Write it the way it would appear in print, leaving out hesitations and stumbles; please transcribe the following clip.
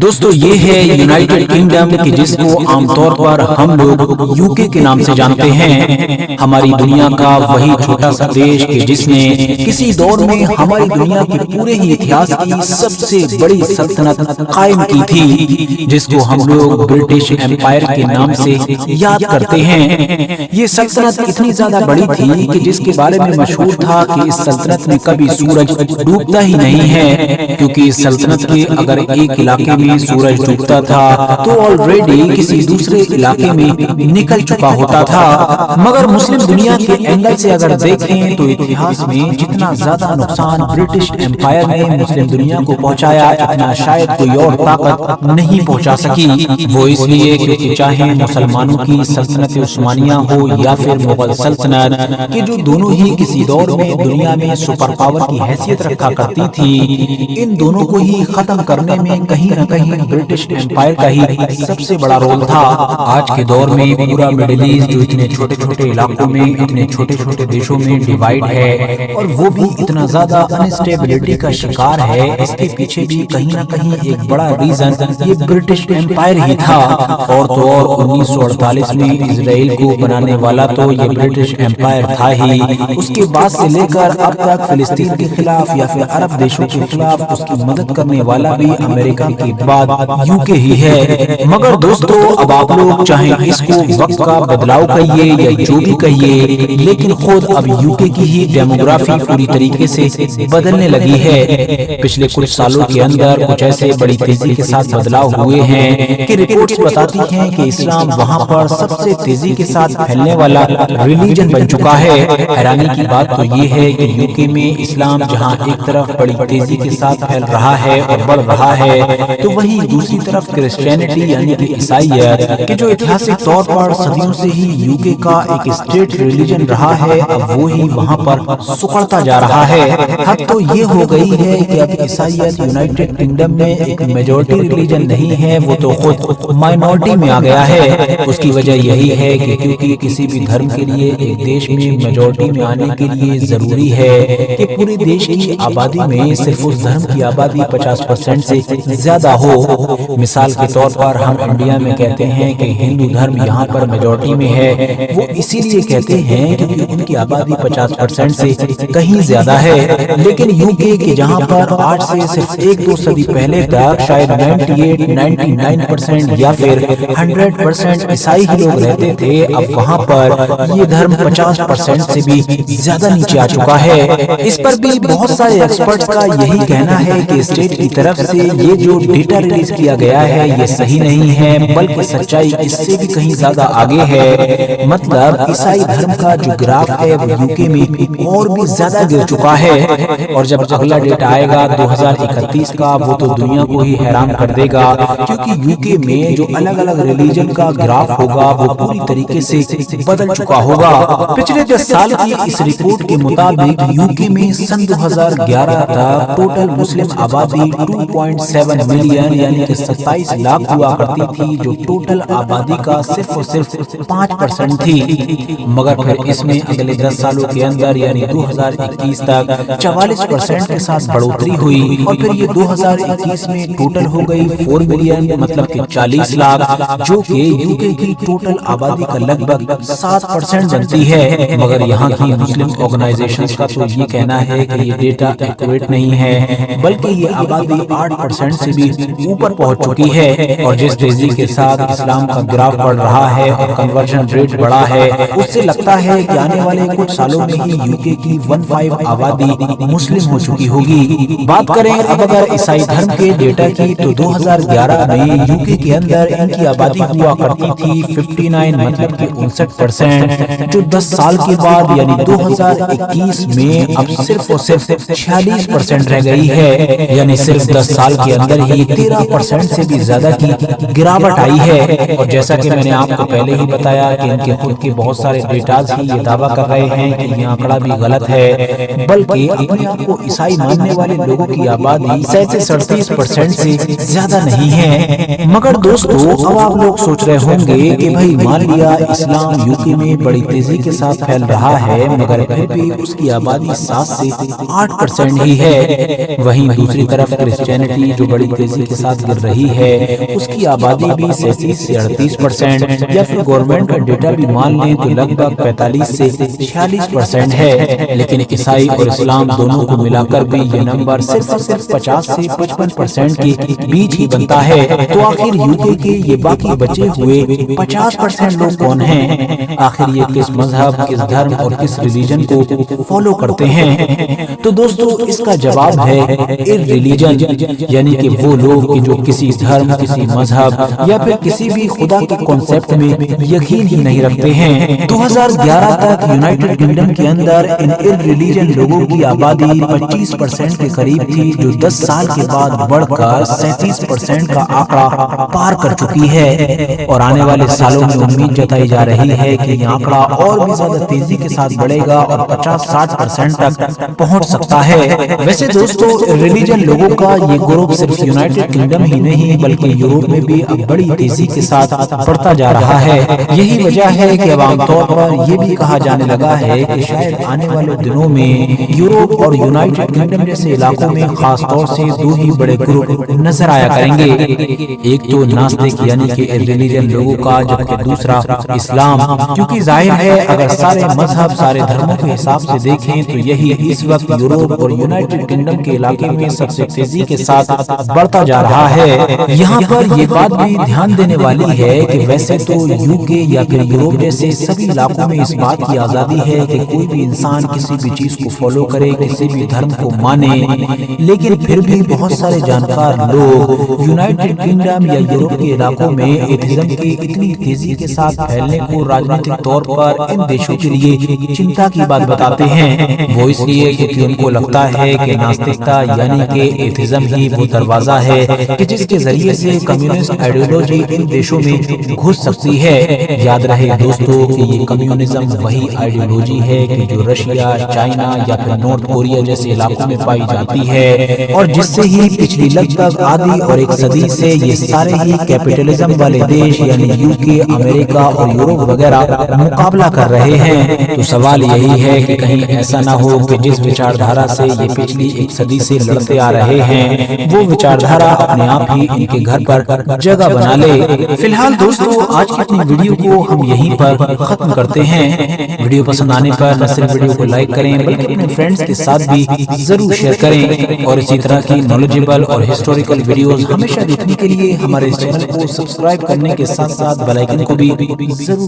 دوستو یہ ہے یونائیٹڈ کنگڈم کہ جس کو عام طور پر ہم لوگ یو کے نام سے جانتے ہیں، ہماری دنیا کا وہی چھوٹا سا دیش کہ جس نے کسی دور میں ہماری دنیا کے پورے ہی اتہاس کی سب سے بڑی سلطنت قائم کی تھی، جس کو ہم لوگ برٹش ایمپائر کے نام سے یاد کرتے ہیں۔ یہ سلطنت اتنی زیادہ بڑی تھی کہ جس کے بارے میں مشہور تھا کہ اس سلطنت میں کبھی سورج ڈوبتا ہی نہیں ہے، کیونکہ اس سلطنت کے اگر ایک علاقے میں سورج ڈوبتا تھا تو آلریڈی کسی دوسرے علاقے میں نکل چکا ہوتا تھا۔ مگر مسلم دنیا کے اینگل سے اگر دیکھیں تو اتہاس میں جتنا زیادہ نقصان برٹش ایمپائر نے مسلم دنیا کو پہنچایا، اتنا شاید کوئی اور طاقت نہیں پہنچا سکی۔ وہ اس لیے کیونکہ چاہے مسلمانوں کی سلطنت عثمانیہ ہو یا پھر مغل سلطنت کہ جو دونوں ہی کسی دور میں دنیا میں سپر پاور کی حیثیت رکھا کرتی تھی، ان دونوں کو ہی ختم کرنے میں کہیں نہ کہیں برٹش ایمپائر کا ہی سب سے بڑا رول تھا۔ آج کے دور میں پورا مڈل ایسٹ جو اتنے چھوٹے چھوٹے علاقوں میں اتنے چھوٹے چھوٹے دیشوں میں ڈیوائیڈ ہے اور وہ بھی اتنا زیادہ انسٹیبلٹی کا شکار ہے، اس کے پیچھے بھی کہیں نہ کہیں ایک بڑا ریزن یہ برٹش ایمپائر ہی تھا۔ اور تو اور 1948 میں اسرائیل کو بنانے والا تو یہ برٹش ایمپائر تھا ہی، اس کے بعد سے لے کر اب تک فلسطین کے خلاف یا پھر عرب دیشوں کے خلاف اس کی مدد کرنے والا بھی امریکہ کے بعد یو کے ہی ہے۔ مگر دوستو اب آپ لوگ چاہیں اس کو وقت کا بدلاؤ کہیے یا جو بھی کہیے، لیکن خود اب یو کے کی ہی ڈیموگرافی پوری طریقے سے بدلنے لگی ہے۔ پچھلے کچھ سالوں کے اندر کچھ ایسے بڑی تیزی کے ساتھ بدلاؤ ہوئے ہیں کہ رپورٹس بتاتی ہیں کہ اسلام وہاں پر سب سے تیزی کے ساتھ پھیلنے والا ریلیجن بن چکا ہے۔ حیرانی کی بات تو یہ ہے کہ یو کے میں اسلام جہاں ایک طرف بڑی تیزی کے ساتھ پھیل رہا ہے اور بڑھ رہا ہے، تو وہیں دوسری طرف کرسچینٹی یعنی کہ عیسائیت کہ جو اتہاسک طور پر صدیوں سے ہی یو کے کا ایک اسٹیٹ ریلیجن رہا ہے، اب وہی وہاں پر سکڑتا جا رہا ہے۔ حد تو یہ ہو گئی ہے کہ اب عیسائیت یونائیٹڈ کنگڈم میں ایک میجورٹی ریلیجن نہیں ہے، وہ تو خود مائنورٹی میں آ گیا ہے۔ اس کی وجہ یہی ہے کہ کیونکہ کسی بھی دھرم کے لیے ایک دیش میں میجورٹی میں آنے کے لیے ضروری ہے کہ پورے دیش کی آبادی میں صرف اس دھرم کی آبادی 50% سے زیادہ ہو۔ مثال کے طور پر ہم انڈیا میں کہتے ہیں کہ ہندو دھرم یہاں پر میجورٹی میں ہے، وہ اسی لیے کہتے ہیں کیونکہ ان کی آبادی 50% سے کہیں زیادہ ہے۔ لیکن یو کے جہاں پر آج سے صرف ایک دو صدی پہلے تک شاید 99% یا پھر 100% عیسائی ہی لوگ رہتے تھے، اب وہاں پر یہ دھرم 50% سے بھی زیادہ نیچے آ چکا ہے۔ اس پر بھی بہت سارے ایکسپرٹس کا یہی کہنا ہے کہ اسٹیٹ کی طرف سے یہ جو ڈیٹا ریلیز کیا گیا ہے یہ صحیح نہیں ہے، بلکہ سچائی اس سے بھی کہیں زیادہ آگے ہے۔ مطلب عیسائی دھرم کا جو گراف ہے وہ یو کے میں اور بھی زیادہ گر چکا ہے، اور جب اگلا ڈیٹا آئے گا 2031 کا وہ تو دنیا کو ہی حیران کر دے گا، کیونکہ یو کے میں جو الگ الگ ریلیجن کا گراف ہوگا وہ پوری طریقے سے بدل چکا ہوگا۔ پچھلے 10 سال کی اس رپورٹ کے مطابق یو کے میں سن 2011 تک ٹوٹل مسلم آبادی 2.7 ملین یعنی کہ 27 لاکھ ہوا کرتی تھی، جو ٹوٹل آبادی کا صرف اور صرف 5% تھی۔ مگر پھر اس میں اگلے 10 سالوں کے اندر یعنی 2021 تک 44% کے ساتھ بڑھوتری ہوئی، اور پھر یہ 2021 میں ٹوٹل ہو گئی 4 ملین مطلب کہ 40 لاکھ، جو کہ یو کے کی ٹوٹل آبادی کا لگ بھگ 7% بنتی ہے۔ مگر یہاں کی مسلم آرگنائزیشنز کا تو یہ کہنا ہے کہ یہ ڈیٹا ایکوریٹ نہیں ہے، بلکہ یہ آبادی 8% سے بھی اوپر پہنچ چکی ہے، اور جس تیزی کے ساتھ اسلام کا گراف بڑھ رہا ہے اور کنورژن ریٹ بڑھا ہے، اس سے لگتا ہے کہ آنے والے کچھ سالوں میں ہی یو کے کی 1/5 آبادی مسلم ہو چکی ہوگی۔ بات کریں اب اگر عیسائی دھرم کے ڈیٹا کی تو 2011 میں یو کے اندر ان کی آبادی ہوا کرتی تھی 59 مطلب کہ 59%، جو 10 سال کے بعد یعنی 2021 میں اب صرف اور صرف 46% رہ گئی ہے، یعنی صرف 10 سال کے اندر ہی 13% سے بھی زیادہ کی گراوٹ آئی ہے۔ اور جیسا کہ میں نے آپ کو پہلے ہی بتایا کہ ان کے خود کے بہت سارے ڈیٹاز ہی یہ دعویٰ کر رہے ہیں کہ یہ آنکڑا بھی غلط ہے، بلکہ اپنے آپ کو عیسائی ماننے والے لوگوں کی آبادی 37% سے زیادہ نہیں ہے۔ مگر دوستو اب آپ لوگ سوچ رہے ہوں گے کہ بھائی مان لیا اسلام یو کے میں بڑی تیزی کے ساتھ پھیل رہا ہے، مگر پھر بھی اس کی آبادی 7 سے 8% ہی ہے۔ وہیں دوسری طرف کرسچینٹی جو بڑی تیزی کے ساتھ گر رہی ہے، اس کی آبادی بھی 37 سے 38% یا پھر گورنمنٹ کا ڈیٹا بھی مان لیں تو لگ بھگ 45 سے 46% ہے، لیکن عیسائی اور اسلام دونوں کو ملا کر بھی یہ نمبر صرف 50 سے 55% کے بیچ ہی بنتا ہے۔ تو آخر یوکے کے یہ باقی بچے ہوئے 50% لوگ کون ہیں؟ آخر یہ کس مذہب، کس دھرم اور کس ریلیجن کو فالو کرتے ہیں؟ تو دوستو اس کا جواب ہے ریلیجن، یعنی کہ وہ لوگ جو کسی دھرم، کسی مذہب یا پھر کسی بھی خدا کے کانسیپٹ میں یقین ہی نہیں رکھتے ہیں۔ 2011 تک یونائٹڈ کنگڈم کے اندر ان ریلیجن لوگوں کی آبادی 25% کے قریب تھی، جو 10 سال کے بعد بڑھ کر 37% کا آنکڑا پار کر چکی ہے، اور آنے والے سالوں میں امید جتائی جا رہی ہے کہ یہ آنکڑا اور بھی زیادہ تیزی کے ساتھ بڑھے گا اور 50-60% تک پہنچ سکتا ہے۔ ویسے دوستو ریلیجن لوگوں کا یہ گروپ صرف یونائٹڈ کنگڈم ہی نہیں بلکہ یورپ میں بھی اب بڑی تیزی کے ساتھ بڑھتا جا رہا ہے۔ یہی وجہ ہے کہ اب عام طور پر یہ بھی کہا جانے لگا ہے کہ شاید آنے والے دنوں میں یورپ اور یونائٹڈ کنگڈم جیسے علاقوں میں خاص طور سے دو ہی بڑے گروپ نظر آیا کریں گے، ایک تو ناستک یعنی کہ ریلیجن لوگوں کا، جبکہ دوسرا اسلام، کیونکہ ظاہر ہے اگر سارے مذہب، سارے دھرموں کے حساب سے دیکھیں تو یہی اس وقت یورپ اور یونائٹڈ کنگڈم کے علاقے میں سب سے تیزی کے ساتھ بڑھتا جا رہا ہے۔ یہاں پر یہ بات بھی دھیان دینے والی ہے کہ ویسے تو یوکے یا پھر یورپ جیسے سبھی علاقوں میں اس بات کی آزادی ہے کہ کوئی بھی انسان کسی بھی چیز کو فالو کرے، کسی بھی دھرم کو مانے، لیکن پھر بھی بہت سارے جانکار لوگ یونائٹڈ کنگڈم یا یورپ کے علاقوں میں ایتھیزم کی اتنی تیزی کے ساتھ پھیلنے کو راجنیتک طور پر ان دیشوں کے لیے چنتا کی بات بتاتے ہیں۔ وہ اس لیے کیونکہ ان کو لگتا ہے کہ ناستکتا یعنی کہ ایتھیزم ہی وہ دروازہ ہے کہ جس کے ذریعے سے کمیونسٹ آئیڈیالوجی ان دیشوں میں گھس سکتی ہے۔ یاد رہے دوستو کہ یہ کمیونزم وہی آئیڈیالوجی ہے کہ جو رشیا، چائنا یا پھر نارتھ کوریا جیسے علاقوں میں پائی جاتی ہے، اور جس سے ہی پچھلی لگ بھگ آدھی اور ایک صدی سے یہ سارے ہی کیپٹلزم والے دیش یعنی یوکے، امریکہ اور یورپ وغیرہ مقابلہ کر رہے ہیں۔ تو سوال یہی ہے کہ کہیں ایسا نہ ہو کہ جس وچار دھارا سے یہ پچھلی ایک صدی سے لڑتے آ رہے ہیں وہ وچار دھارا اپنے آپ ہی ان کے گھر پر جگہ بنا لے۔ فی الحال دوستو آج کی اپنی ویڈیو کو ہم یہیں پر ختم کرتے ہیں۔ ویڈیو پسند آنے پر نہ صرف ویڈیو کو لائک کریں بلکہ اپنے فرینڈز کے ساتھ بھی ضرور شیئر کریں، اور اسی طرح کی نالجیبل اور ہسٹوریکل ویڈیوز ہمیشہ دیکھنے کے لیے ہمارے اس چینل کو سبسکرائب کرنے کے ساتھ ساتھ بیل آئیکن کو بھی ضرور